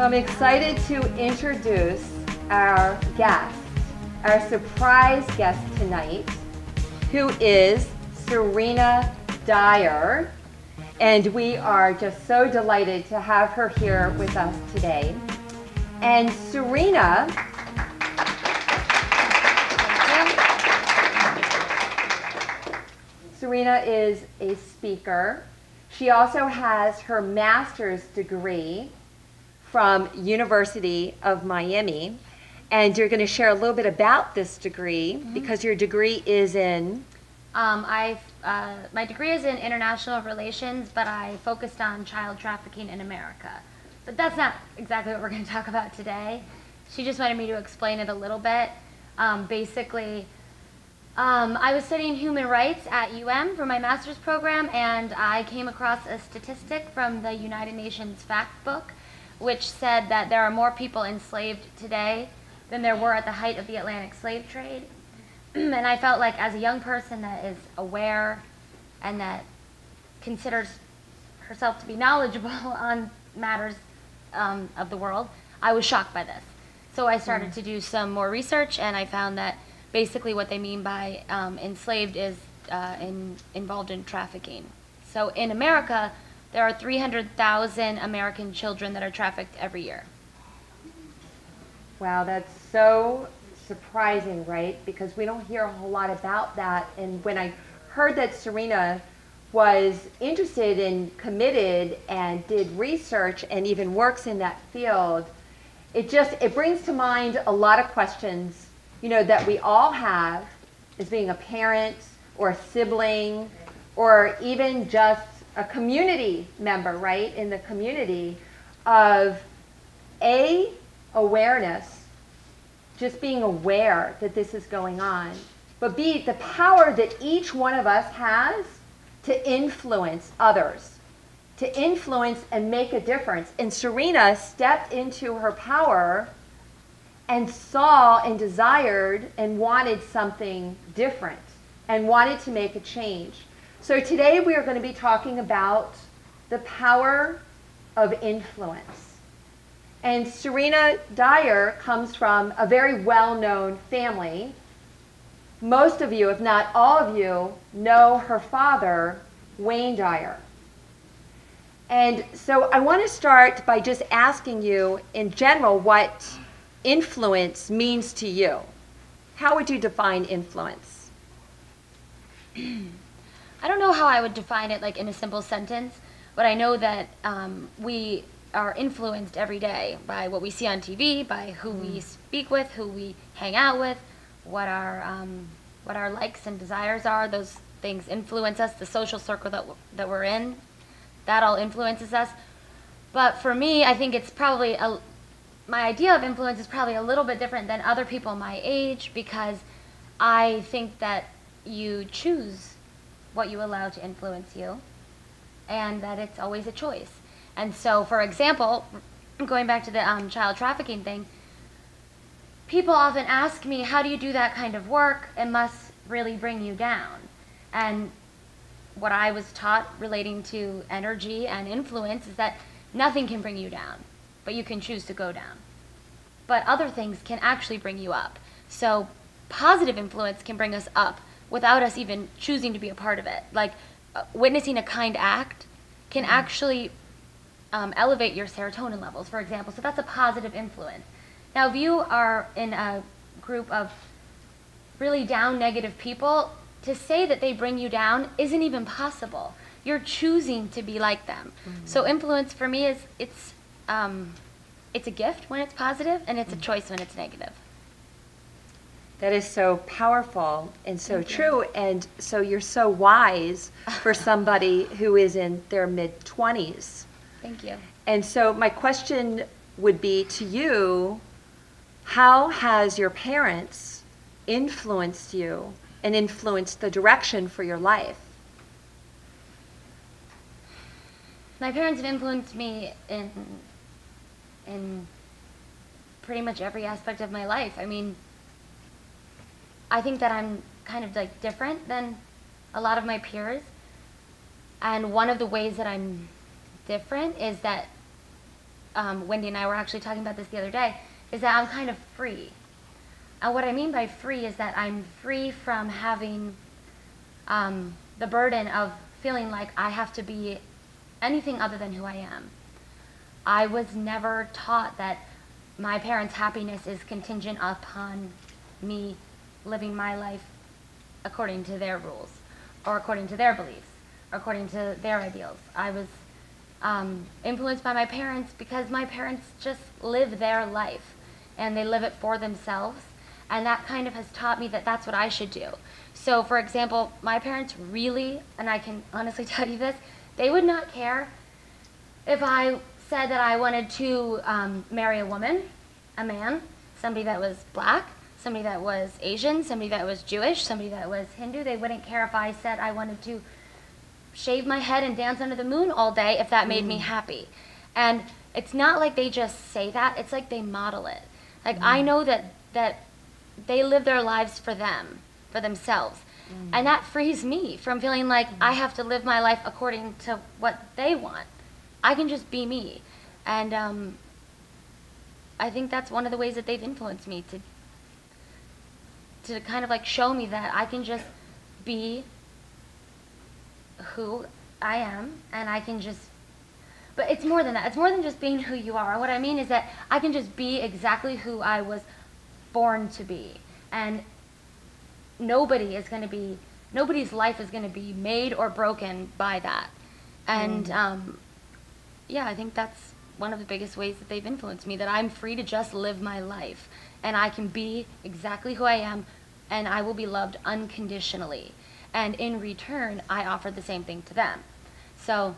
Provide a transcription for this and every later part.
I'm excited to introduce our guest, our surprise guest tonight, who is Serena Dyer. And we are just so delighted to have her here with us today. And Serena is a speaker. She also has her master's degree from University of Miami. And you're going to share a little bit about this degree because your degree is in? My degree is in international relations, but I focused on child trafficking in America. But that's not exactly what we're going to talk about today. She just wanted me to explain it a little bit. Basically, I was studying human rights at UM for my master's program, and I came across a statistic from the United Nations Fact Book, which said that there are more people enslaved today than there were at the height of the Atlantic slave trade. And I felt like as a young person that is aware and that considers herself to be knowledgeable on matters of the world, I was shocked by this. So I started to do some more research, and I found that basically what they mean by enslaved is involved in trafficking. So in America, there are 300,000 American children that are trafficked every year. Wow, that's so surprising, right? Because we don't hear a whole lot about that. And when I heard that Serena was interested and committed and did research and even works in that field, it brings to mind a lot of questions, that we all have as being a parent or a sibling or even just a community member, right, in the community, of awareness, just being aware that this is going on, but B, the power that each one of us has to influence others, to influence and make a difference. And Serena stepped into her power and saw and desired and wanted something different and wanted to make a change. So today we are going to be talking about the power of influence. And Serena Dyer comes from a very well-known family. Most of you, if not all of you, know her father, Wendi Dyer. And so I want to start by just asking you, in general, what influence means to you. How would you define influence? I don't know how I would define it like in a simple sentence, but I know that we are influenced every day by what we see on TV, by who we speak with, who we hang out with, what our likes and desires are. Those things influence us. The social circle that we're in, that all influences us. But for me, I think it's probably my idea of influence is probably a little bit different than other people my age, because I think that you choose what you allow to influence you, and that it's always a choice. And so, for example, going back to the child trafficking thing, people often ask me, how do you do that kind of work? It must really bring you down. And what I was taught relating to energy and influence is that nothing can bring you down, but you can choose to go down. But other things can actually bring you up. So positive influence can bring us up without us even choosing to be a part of it. Like witnessing a kind act can actually elevate your serotonin levels, for example. So that's a positive influence. Now, if you are in a group of really down, negative people, to say that they bring you down isn't even possible. You're choosing to be like them. So influence for me is it's a gift when it's positive, and it's a choice when it's negative. That is so powerful and so true, and so you're so wise for somebody who is in their mid-20s. Thank you. And so my question would be to you, how has your parents influenced you and influenced the direction for your life? My parents have influenced me in pretty much every aspect of my life. I mean, I think that I'm kind of like different than a lot of my peers. And one of the ways that I'm different is that Wendi and I were actually talking about this the other day, is that I'm kind of free. And what I mean by free is that I'm free from having the burden of feeling like I have to be anything other than who I am. I was never taught that my parents' happiness is contingent upon me living my life according to their rules, or according to their beliefs, or according to their ideals. I was influenced by my parents because my parents just live their life, and they live it for themselves, and that kind of has taught me that that's what I should do. So, for example, my parents really, and I can honestly tell you this, they would not care if I said that I wanted to marry a woman, a man, somebody that was black, somebody that was Asian, somebody that was Jewish, somebody that was Hindu. They wouldn't care if I said I wanted to shave my head and dance under the moon all day if that made me happy. And it's not like they just say that, it's like they model it. Like I know that they live their lives for them, for themselves. And that frees me from feeling like I have to live my life according to what they want. I can just be me. And I think that's one of the ways that they've influenced me, to kind of like show me that I can just be who I am, and I can just, but it's more than that. It's more than just being who you are. What I mean is that I can just be exactly who I was born to be. And nobody's life is going to be made or broken by that. And yeah, I think that's one of the biggest ways that they've influenced me, that I'm free to just live my life, and I can be exactly who I am, and I will be loved unconditionally. And in return, I offer the same thing to them. So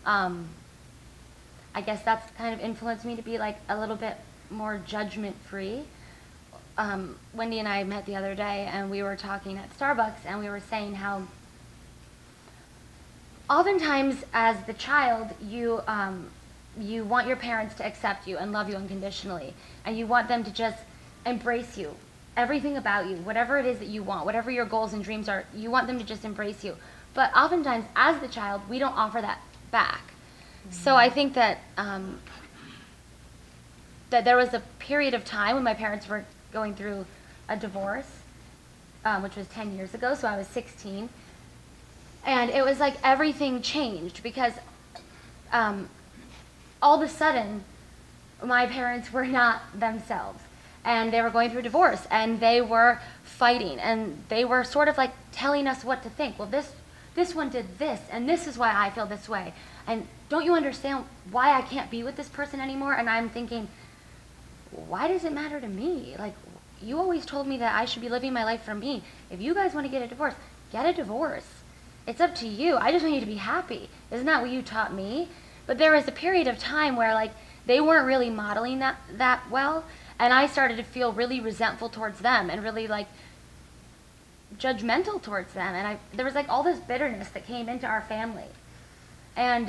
I guess that's kind of influenced me to be like a little bit more judgment-free. Wendi and I met the other day, and we were talking at Starbucks, and we were saying how oftentimes as the child, you want your parents to accept you and love you unconditionally, and you want them to just embrace you, everything about you, whatever it is that you want, whatever your goals and dreams are, you want them to just embrace you. But oftentimes as the child, we don't offer that back. So I think that that there was a period of time when my parents were going through a divorce, which was 10 years ago, so I was 16. And it was like everything changed because all of a sudden, my parents were not themselves. And they were going through a divorce, and they were fighting, and they were sort of like telling us what to think. Well, this one did this, and this is why I feel this way. And don't you understand why I can't be with this person anymore? And I'm thinking, why does it matter to me? Like, you always told me that I should be living my life for me. If you guys want to get a divorce, get a divorce. It's up to you. I just want you to be happy. Isn't that what you taught me? But there was a period of time where like they weren't really modeling that well, and I started to feel really resentful towards them and really like judgmental towards them, and there was like all this bitterness that came into our family. And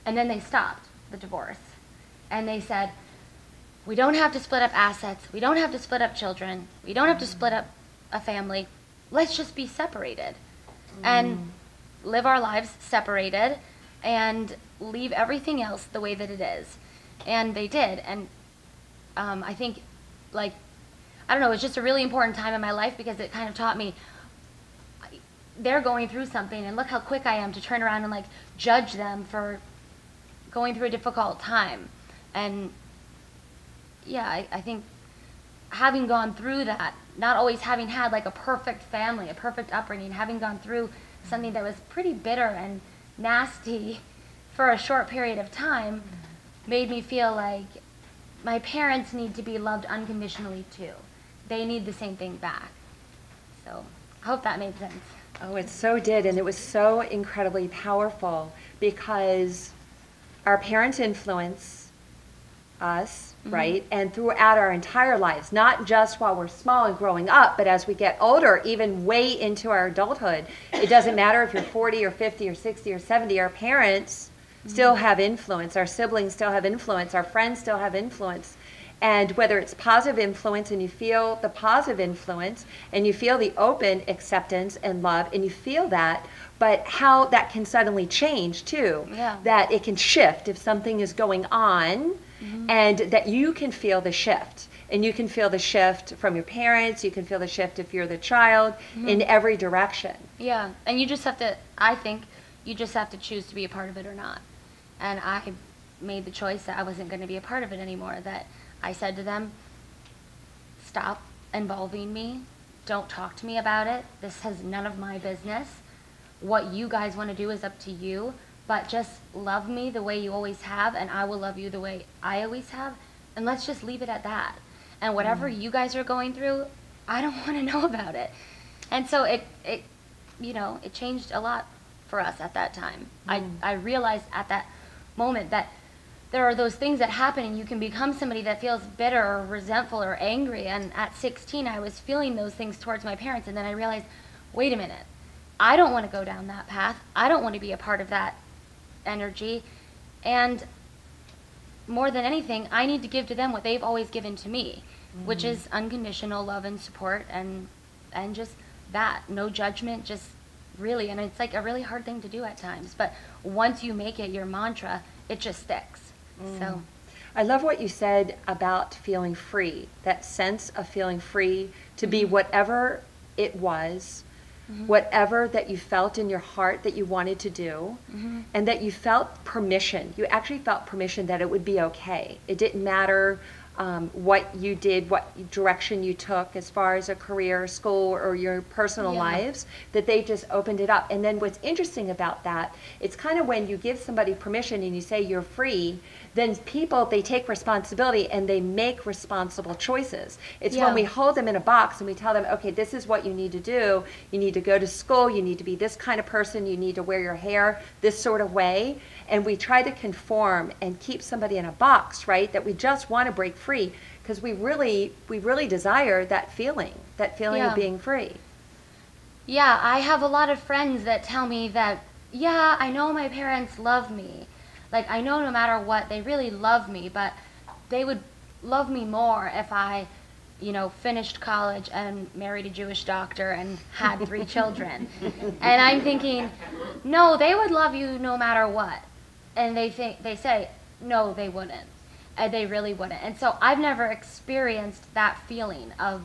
then they stopped the divorce, and they said, we don't have to split up assets, we don't have to split up children, we don't have to split up a family, let's just be separated and live our lives separated and leave everything else the way that it is. And they did. And I think, like, I don't know, it was just a really important time in my life because it kind of taught me they're going through something, and look how quick I am to turn around and like judge them for going through a difficult time. And yeah, I think having gone through that, not always having had like a perfect family, a perfect upbringing, having gone through something that was pretty bitter and nasty for a short period of time, made me feel like my parents need to be loved unconditionally too. They need the same thing back. So I hope that made sense. Oh, it so did, and it was so incredibly powerful because our parents influence us, right? And throughout our entire lives, not just while we're small and growing up, but as we get older, even way into our adulthood. It doesn't matter if you're 40 or 50 or 60 or 70, our parents still have influence, our siblings still have influence, our friends still have influence. And whether it's positive influence and you feel the positive influence and you feel the open acceptance and love and you feel that, but how that can suddenly change too. Yeah. That it can shift if something is going on, and that you can feel the shift. And you can feel the shift from your parents, you can feel the shift if you're the child, in every direction. Yeah, and you just have to, I think, you just have to choose to be a part of it or not. And I made the choice that I wasn't going to be a part of it anymore, that I said to them, stop involving me, don't talk to me about it, this has none of my business. What you guys want to do is up to you, but just love me the way you always have, and I will love you the way I always have, and let's just leave it at that. And whatever you guys are going through, I don't want to know about it. And so it changed a lot for us at that time. I realized at that moment that there are those things that happen and you can become somebody that feels bitter or resentful or angry. And at 16, I was feeling those things towards my parents. And then I realized, wait a minute, I don't want to go down that path. I don't want to be a part of that energy. And more than anything, I need to give to them what they've always given to me, which is unconditional love and support and just that, no judgment, just really, and it's like a really hard thing to do at times, but once you make it your mantra, it just sticks. So I love what you said about feeling free, that sense of feeling free to be whatever it was, whatever that you felt in your heart that you wanted to do, and that you felt permission. You actually felt permission that it would be okay. It didn't matter what you did, what direction you took as far as a career, school, or your personal lives, that they just opened it up. And then what's interesting about that, it's kind of when you give somebody permission and you say you're free, then people, they take responsibility and they make responsible choices. It's when we hold them in a box and we tell them, okay, this is what you need to do. You need to go to school. You need to be this kind of person. You need to wear your hair this sort of way. And we try to conform and keep somebody in a box, right? That we just want to break free because we really desire that feeling of being free. Yeah, I have a lot of friends that tell me that, yeah, I know my parents love me. Like, I know no matter what, they really love me, but they would love me more if I, finished college and married a Jewish doctor and had 3 children. And I'm thinking, no, they would love you no matter what. And they say, no, they wouldn't. And they really wouldn't. And so I've never experienced that feeling of,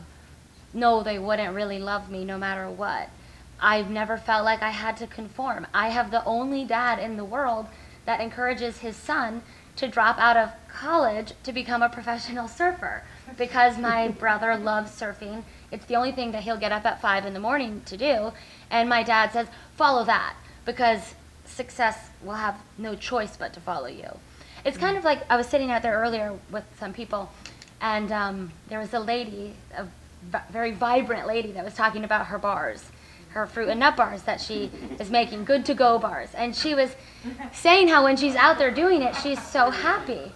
no, they wouldn't really love me no matter what. I've never felt like I had to conform. I have the only dad in the world that encourages his son to drop out of college to become a professional surfer because my brother loves surfing. It's the only thing that he'll get up at 5 in the morning to do. And my dad says, follow that because success will have no choice but to follow you. It's kind of like I was sitting out there earlier with some people and there was a lady, a very vibrant lady that was talking about her bars, her fruit and nut bars that she is making, good to go bars. And she was saying how when she's out there doing it, she's so happy.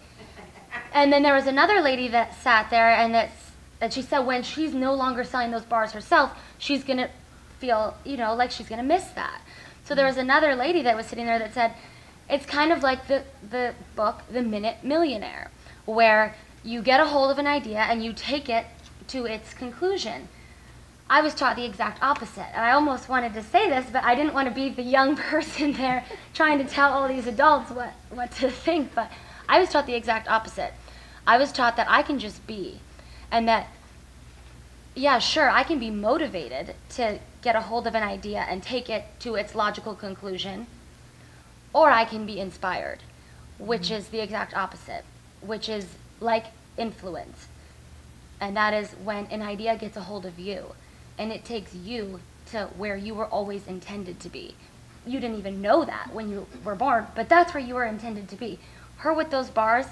And then there was another lady that sat there and that she said when she's no longer selling those bars herself, she's going to feel, like she's going to miss that. So there was another lady that was sitting there that said, it's kind of like the book, The Minute Millionaire, where you get a hold of an idea and you take it to its conclusion. I was taught the exact opposite. And I almost wanted to say this, but I didn't want to be the young person there trying to tell all these adults what to think. But I was taught the exact opposite. I was taught that I can just be. And that, yeah, sure, I can be motivated to get a hold of an idea and take it to its logical conclusion. Or I can be inspired, which is the exact opposite, which is like influence. And that is when an idea gets a hold of you. And it takes you to where you were always intended to be. You didn't even know that when you were born, but that's where you were intended to be. Her with those bars,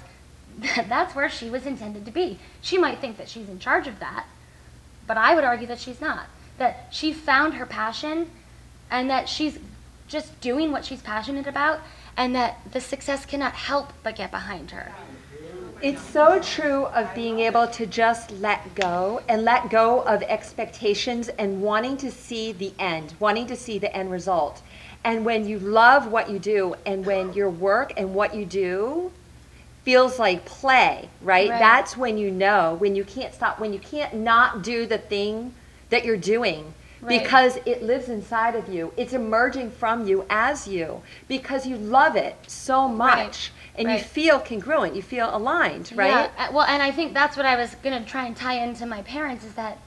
that's where she was intended to be. She might think that she's in charge of that, but I would argue that she's not. That she found her passion and that she's just doing what she's passionate about and that the success cannot help but get behind her. It's so true of being able to just let go and let go of expectations and wanting to see the end, wanting to see the end result. And when you love what you do and when your work and what you do feels like play, right? Right. That's when you know, when you can't stop, when you can't not do the thing that you're doing. Right. Because it lives inside of you. It's emerging from you as you because you love it so much. Right. And Right. you feel congruent, you feel aligned, right? Yeah, well, and I think that's what I was going to try and tie into my parents, is that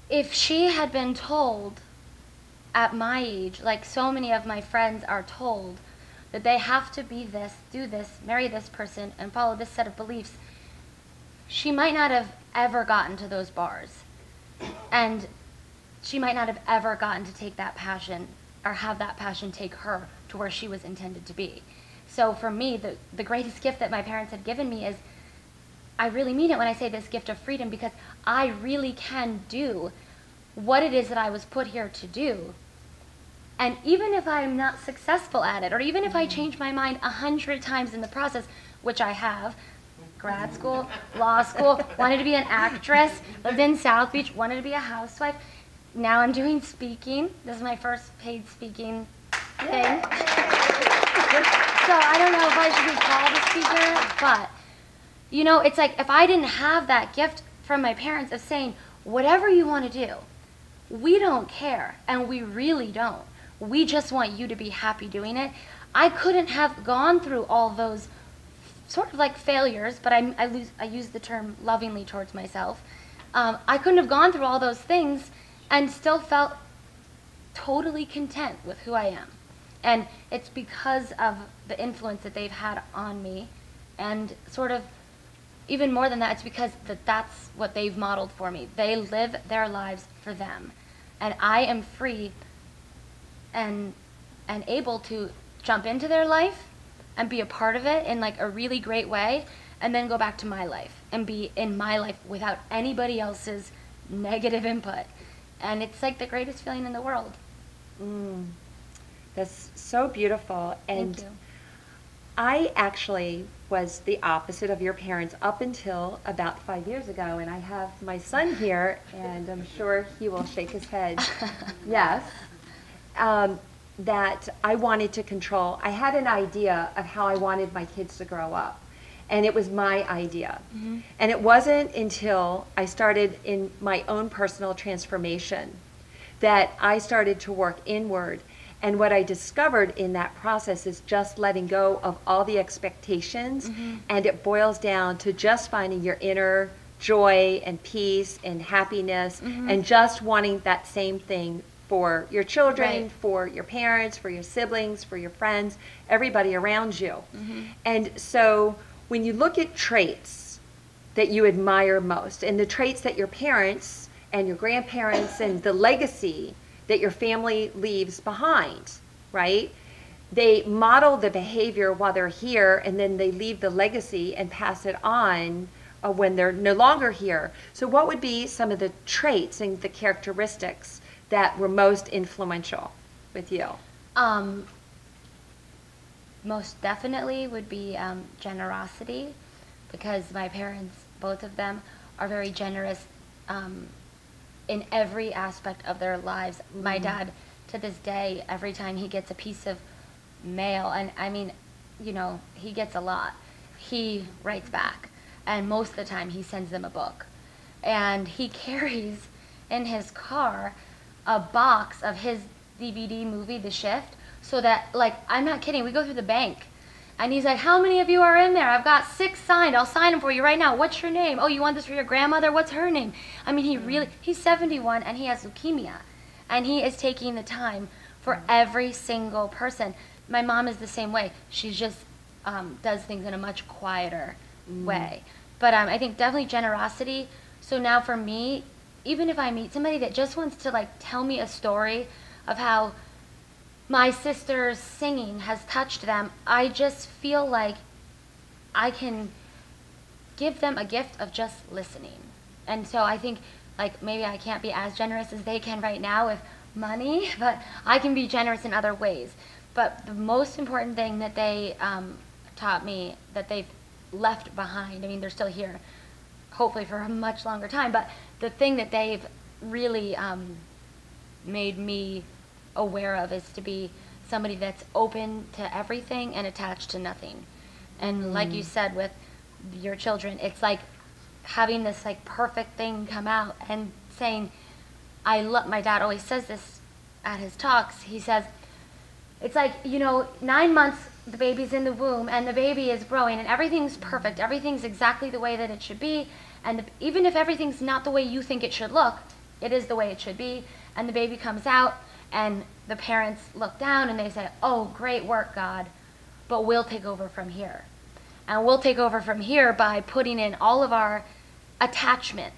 if she had been told at my age, like so many of my friends are told, that they have to be this, do this, marry this person, and follow this set of beliefs, she might not have ever gotten to those bars. And she might not have ever gotten to take that passion or have that passion take her to where she was intended to be. So for me, the greatest gift that my parents have given me is, I really mean it when I say this gift of freedom, because I really can do what it is that I was put here to do. And even if I'm not successful at it, or even if I change my mind 100 times in the process, which I have, grad school, law school, wanted to be an actress, lived in South Beach, wanted to be a housewife. Now I'm doing speaking. This is my first paid speaking thing. So I don't know if I should be called a speaker, but, you know, it's like if I didn't have that gift from my parents of saying, whatever you want to do, we don't care, and we really don't. We just want you to be happy doing it. I couldn't have gone through all those sort of like failures, but I use the term lovingly towards myself. I couldn't have gone through all those things and still felt totally content with who I am. And it's because of the influence that they've had on me, and sort of even more than that, it's because that's what they've modeled for me. They live their lives for them, and I am free and able to jump into their life and be a part of it in like a really great way, and then go back to my life and be in my life without anybody else's negative input. And it's like the greatest feeling in the world. That's so beautiful. And Thank you. I actually was the opposite of your parents up until about 5 years ago, and I have my son here, and I'm sure he will shake his head. Yes. That I wanted to control. I had an idea of how I wanted my kids to grow up, and it was my idea. Mm-hmm. And it wasn't until I started in my own personal transformation that I started to work inward. And what I discovered in that process is just letting go of all the expectations, and it boils down to just finding your inner joy and peace and happiness, and just wanting that same thing for your children, Right. for your parents, for your siblings, for your friends, everybody around you. And so when you look at traits that you admire most, and the traits that your parents and your grandparents and the legacy that your family leaves behind, right? They model the behavior while they're here, and then they leave the legacy and pass it on when they're no longer here. So what would be some of the traits and the characteristics that were most influential with you? Most definitely would be generosity, because my parents, both of them, are very generous in every aspect of their lives. My dad, to this day, every time he gets a piece of mail, and I mean, you know, he gets a lot, he writes back, and most of the time he sends them a book. And he carries in his car a box of his DVD movie, The Shift, so that, like, I'm not kidding, we go through the bank, and he's like, how many of you are in there? I've got 6 signed. I'll sign them for you right now. What's your name? Oh, you want this for your grandmother? What's her name? I mean, he's 71 and he has leukemia. And he is taking the time for every single person. My mom is the same way. She just does things in a much quieter way. But I think definitely generosity. So now for me, even if I meet somebody that just wants to like tell me a story of how my sister's singing has touched them, I just feel like I can give them a gift of just listening. And so I think, like, maybe I can't be as generous as they can right now with money, but I can be generous in other ways. But the most important thing that they taught me, that they've left behind, I mean, they're still here, hopefully for a much longer time, but the thing that they've really made me aware of is to be somebody that's open to everything and attached to nothing. And like you said with your children, it's like having this like perfect thing come out and saying, my dad always says this at his talks. He says, it's like, 9 months the baby's in the womb and the baby is growing and everything's perfect. Everything's exactly the way that it should be. And even if everything's not the way you think it should look, it is the way it should be. And the baby comes out and the parents look down and they say, oh, great work, God, but we'll take over from here. And we'll take over from here by putting in all of our attachment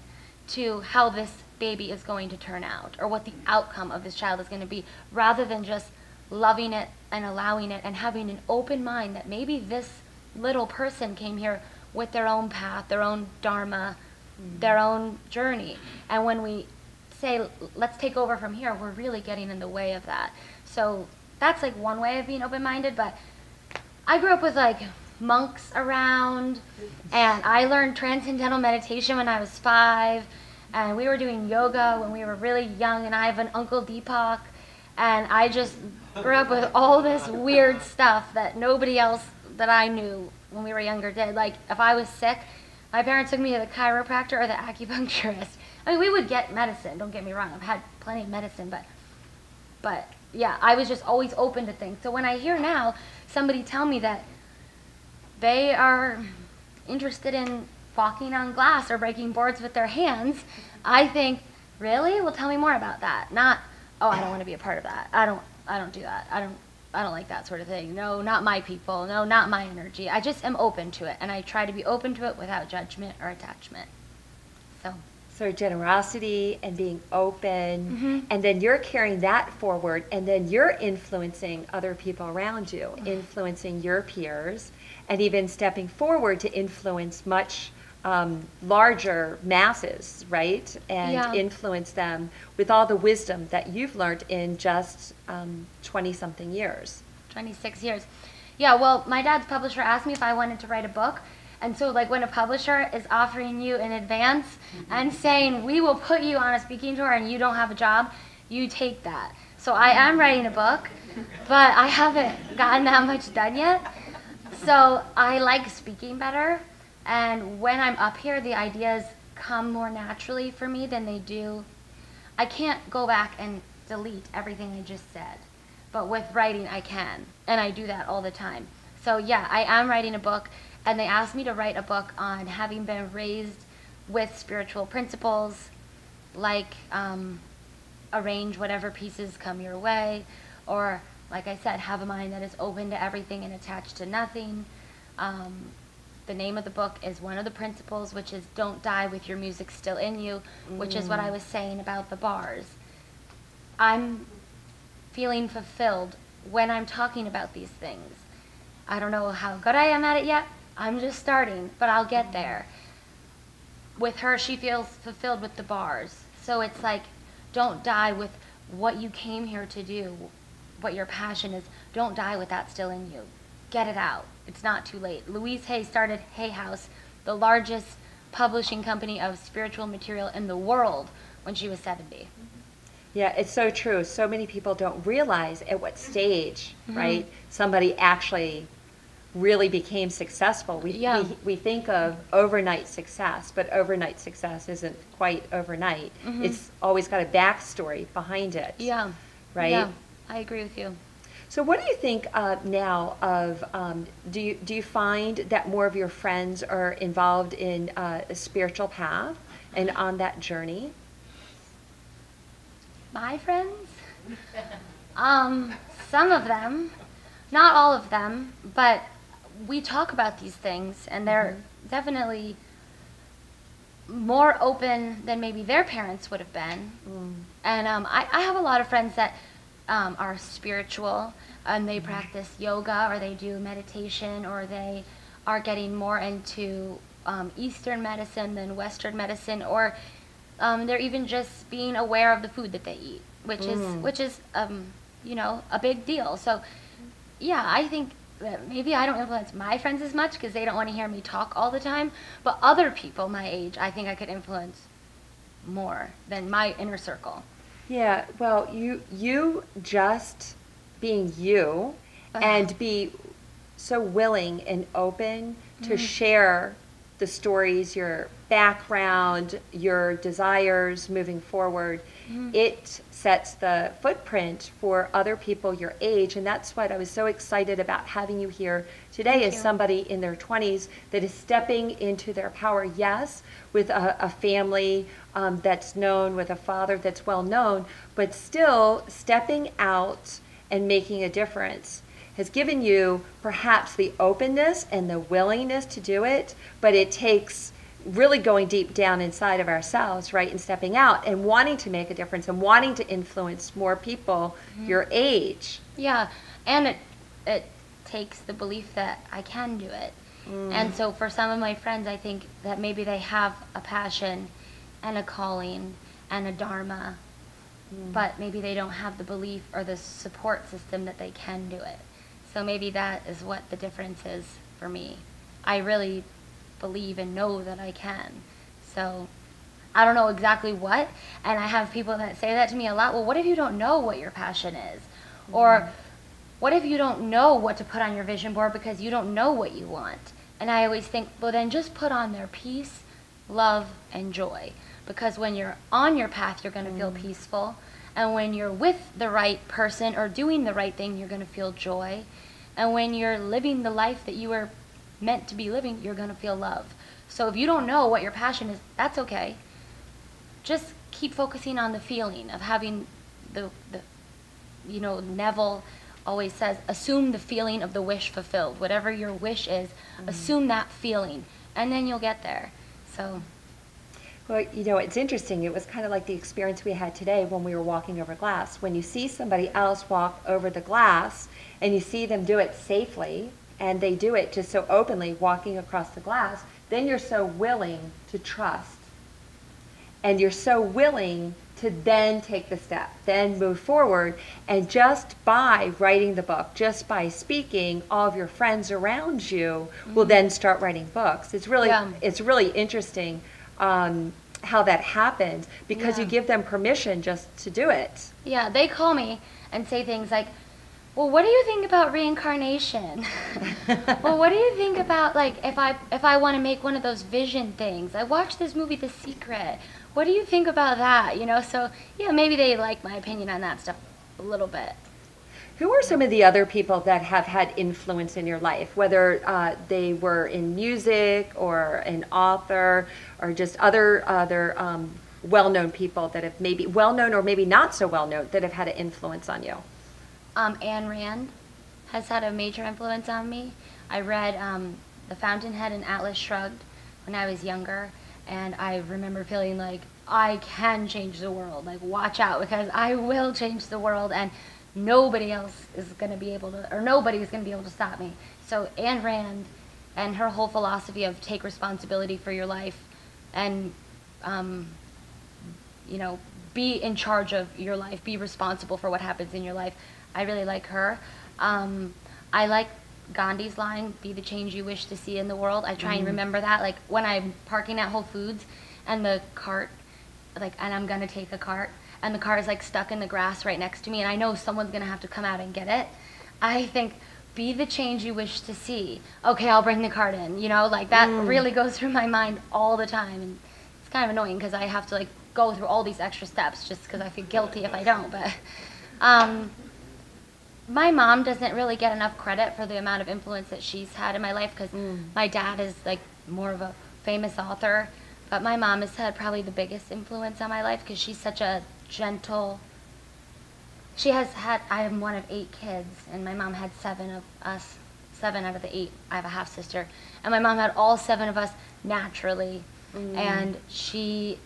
to how this baby is going to turn out or what the outcome of this child is going to be, rather than just loving it and allowing it and having an open mind that maybe this little person came here with their own path, their own dharma, their own journey. And when we say, let's take over from here, we're really getting in the way of that. So that's like one way of being open-minded. But I grew up with like monks around, and I learned transcendental meditation when I was 5, and we were doing yoga when we were really young, and I have an Uncle Deepak, and I just grew up with all this weird stuff that nobody else that I knew when we were younger did. Like, if I was sick, my parents took me to the chiropractor or the acupuncturist. I mean, we would get medicine, don't get me wrong, I've had plenty of medicine, but yeah, I was just always open to things. So when I hear now somebody tell me that they are interested in walking on glass or breaking boards with their hands, I think, really? Well, tell me more about that. Not, oh, I don't want to be a part of that. I don't do that. I don't like that sort of thing. No, not my people. No, not my energy. I just am open to it, and I try to be open to it without judgment or attachment. So generosity and being open, and then you're carrying that forward, and then you're influencing other people around you, influencing your peers, and even stepping forward to influence much larger masses, right? And influence them with all the wisdom that you've learned in just 20-something years. 26 years. Yeah, well, my dad's publisher asked me if I wanted to write a book. And so, like, when a publisher is offering you in advance and saying, we will put you on a speaking tour and you don't have a job, you take that. So I am writing a book, but I haven't gotten that much done yet. So I like speaking better. And when I'm up here, the ideas come more naturally for me than they do. I can't go back and delete everything I just said. But with writing, I can. And I do that all the time. So yeah, I am writing a book. And they asked me to write a book on having been raised with spiritual principles, like arrange whatever pieces come your way, or, like I said, have a mind that is open to everything and attached to nothing. The name of the book is one of the principles, which is don't die with your music still in you, which is what I was saying about the bars. I'm feeling fulfilled when I'm talking about these things. I don't know how good I am at it yet. I'm just starting, but I'll get there. With her, she feels fulfilled with the bars. So it's like, don't die with what you came here to do, what your passion is. Don't die with that still in you. Get it out. It's not too late. Louise Hay started Hay House, the largest publishing company of spiritual material in the world, when she was 70. Yeah, it's so true. So many people don't realize at what stage, right, somebody actually really became successful. We think of overnight success, but overnight success isn't quite overnight. It's always got a backstory behind it. Yeah. Right? Yeah, I agree with you. So what do you think now of, do you find that more of your friends are involved in a spiritual path and on that journey? My friends? Some of them, not all of them, but we talk about these things, and they're definitely more open than maybe their parents would have been. And I have a lot of friends that are spiritual, and they practice yoga, or they do meditation, or they are getting more into Eastern medicine than Western medicine, or they're even just being aware of the food that they eat, which is a big deal. So yeah, I think that maybe I don't influence my friends as much because they don't want to hear me talk all the time, but other people my age, I think I could influence more than my inner circle. Yeah, well, you just being you and be so willing and open to share the stories, your background, your desires moving forward. It sets the footprint for other people your age, and that's what I was so excited about having you here today as somebody in their 20s that is stepping into their power, yes, with a family that's known, with a father that's well known, but still stepping out and making a difference has given you perhaps the openness and the willingness to do it, but it takes really going deep down inside of ourselves, right, and stepping out and wanting to make a difference and wanting to influence more people your age. Yeah, and it takes the belief that I can do it. And so for some of my friends, I think that maybe they have a passion and a calling and a dharma, but maybe they don't have the belief or the support system that they can do it. So maybe that is what the difference is for me. I really believe and know that I can. So I don't know exactly what, and I have people that say that to me a lot. Well, what if you don't know what your passion is? Or what if you don't know what to put on your vision board because you don't know what you want? And I always think, well, then just put on there peace, love, and joy. Because when you're on your path, you're going to feel peaceful. And when you're with the right person or doing the right thing, you're going to feel joy. And when you're living the life that you were meant to be living, you're going to feel love. So if you don't know what your passion is, that's okay. Just keep focusing on the feeling of having the Neville always says, assume the feeling of the wish fulfilled. Whatever your wish is, assume that feeling, and then you'll get there. So. Well, it's interesting. It was kind of like the experience we had today when we were walking over glass. When you see somebody else walk over the glass and you see them do it safely, and they do it just so openly, walking across the glass, then you're so willing to trust. And you're so willing to then take the step, then move forward. And just by writing the book, just by speaking, all of your friends around you will then start writing books. It's really interesting how that happens because you give them permission just to do it. Yeah, they call me and say things like, well, what do you think about reincarnation? Well, what do you think about, like, if I want to make one of those vision things? I watched this movie, The Secret. What do you think about that? So, yeah, maybe they like my opinion on that stuff a little bit. Who are some of the other people that have had influence in your life, whether they were in music or an author or just other well-known people that have maybe well-known or maybe not so well-known that have had an influence on you? Ayn Rand has had a major influence on me. I read The Fountainhead and Atlas Shrugged when I was younger, and I remember feeling like I can change the world. Like, watch out, because I will change the world, and nobody else is going to be able to, or nobody is going to be able to stop me. So Ayn Rand and her whole philosophy of take responsibility for your life and, be in charge of your life, be responsible for what happens in your life. I really like her. I like Gandhi's line, be the change you wish to see in the world. I try and remember that, like when I'm parking at Whole Foods and the cart, and I'm going to take a cart, and the car is like stuck in the grass right next to me, and I know someone's going to have to come out and get it. I think, be the change you wish to see. Okay, I'll bring the cart in. That really goes through my mind all the time. And it's kind of annoying because I have to go through all these extra steps just because I feel guilty if I don't. But my mom doesn't really get enough credit for the amount of influence that she's had in my life because my dad is more of a famous author. But my mom has had probably the biggest influence on my life because she's such a gentle. I am one of 8 kids, and my mom had 7 of us, 7 out of the 8. I have a half sister, and my mom had all 7 of us naturally, and she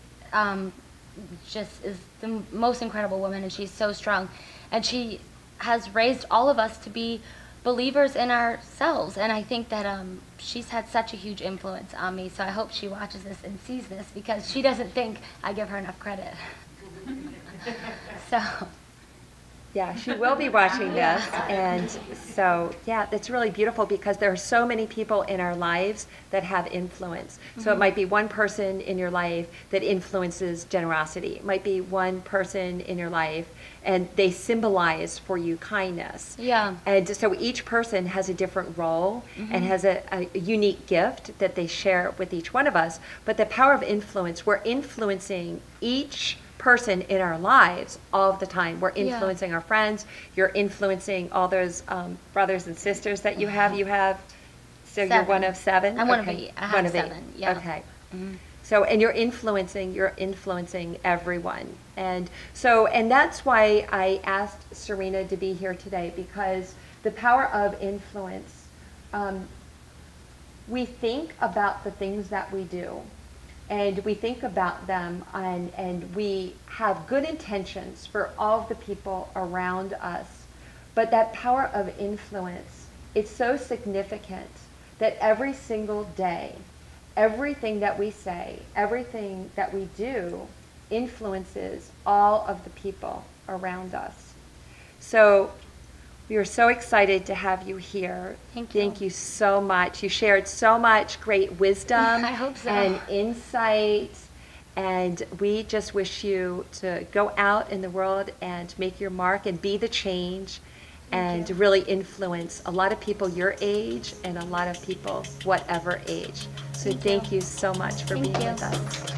just is the most incredible woman, and she's so strong, and she has raised all of us to be believers in ourselves, and I think that she's had such a huge influence on me, so I hope she watches this and sees this because she doesn't think I give her enough credit. So. Yeah, she will be watching this. And so, yeah, that's really beautiful because there are so many people in our lives that have influence. So it might be one person in your life that influences generosity. It might be one person in your life and they symbolize for you kindness. Yeah. And so each person has a different role and has a unique gift that they share with each one of us. But the power of influence, we're influencing each person in our lives all the time. We're influencing our friends. You're influencing all those brothers and sisters that you have. So you're one of 7? I'm one of 8. I have 7. Yeah. Okay. So, and you're influencing everyone. And so, and that's why I asked Serena to be here today, because the power of influence, we think about the things that we do. And we think about them and we have good intentions for all of the people around us. But that power of influence, it's so significant that every single day, everything that we say, everything that we do influences all of the people around us. So we are so excited to have you here. Thank you so much. You shared so much great wisdom I hope so. and insight. And we just wish you to go out in the world and make your mark and be the change and really influence a lot of people your age and a lot of people whatever age. So thank you so much for being with us.